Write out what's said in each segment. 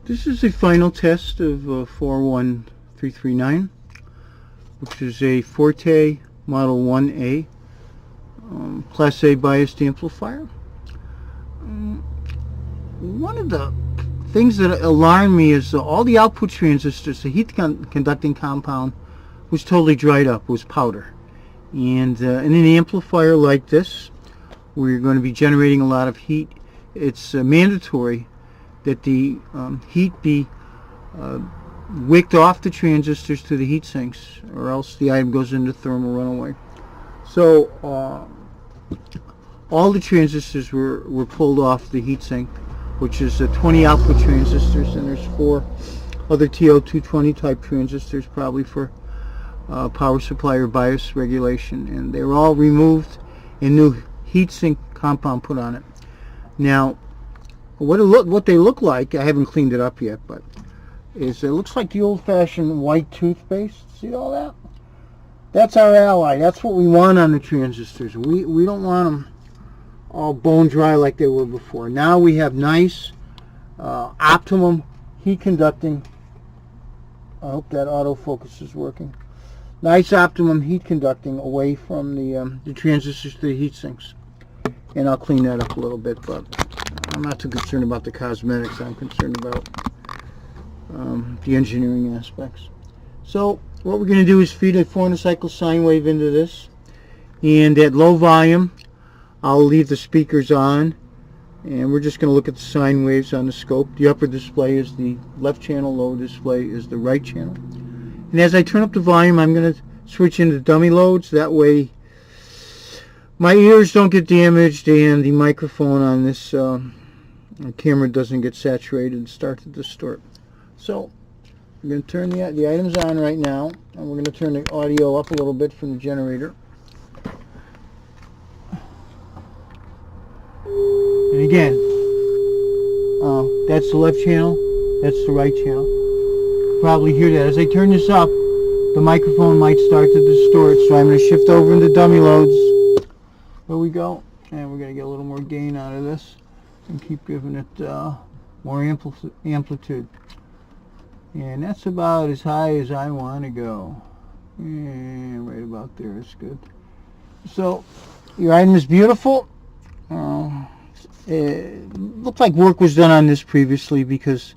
This is a final test of 41339, which is a Forte Model 1A Class A biased amplifier. One of the things that alarmed me is all the output transistors, the heat conducting compound was totally dried up, was powder. And in an amplifier like this, where you're going to be generating a lot of heat, it's mandatory that the heat be wicked off the transistors to the heat sinks, or else the item goes into thermal runaway. So all the transistors were pulled off the heat sink, which is 20 output transistors, and there's 4 other TO220 type transistors, probably for power supply or bias regulation, and they were all removed and new heat sink compound put on it. Now, what they look like, I haven't cleaned it up yet, but it looks like the old-fashioned white toothpaste. See all that? That's our ally. That's what we want on the transistors. We don't want them all bone dry like they were before. Now we have nice, optimum heat conducting. I hope that autofocus is working. Nice optimum heat conducting away from the transistors to the heat sinks. And I'll clean that up a little bit, but I'm not too concerned about the cosmetics. I'm concerned about the engineering aspects. So what we're going to do is feed a 400 cycle sine wave into this, and at low volume I'll leave the speakers on, and we're just going to look at the sine waves on the scope. The upper display is the left channel, lower display is the right channel. And as I turn up the volume, I'm going to switch into dummy loads. That way my ears don't get damaged and the microphone on this camera doesn't get saturated and start to distort. So I'm going to turn the items on right now, and we're going to turn the audio up a little bit from the generator. And again, that's the left channel, that's the right channel. Probably hear that. As I turn this up, the microphone might start to distort, so I'm going to shift over into dummy loads. There we go. And we're going to get a little more gain out of this and keep giving it more amplitude. And that's about as high as I want to go. And right about there is good. So your item is beautiful. It looked like work was done on this previously, because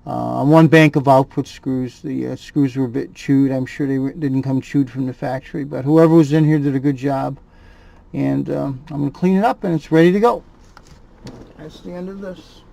on one bank of output screws, the screws were a bit chewed. I'm sure they didn't come chewed from the factory, but whoever was in here did a good job. And I'm going to clean it up, and it's ready to go. That's the end of this.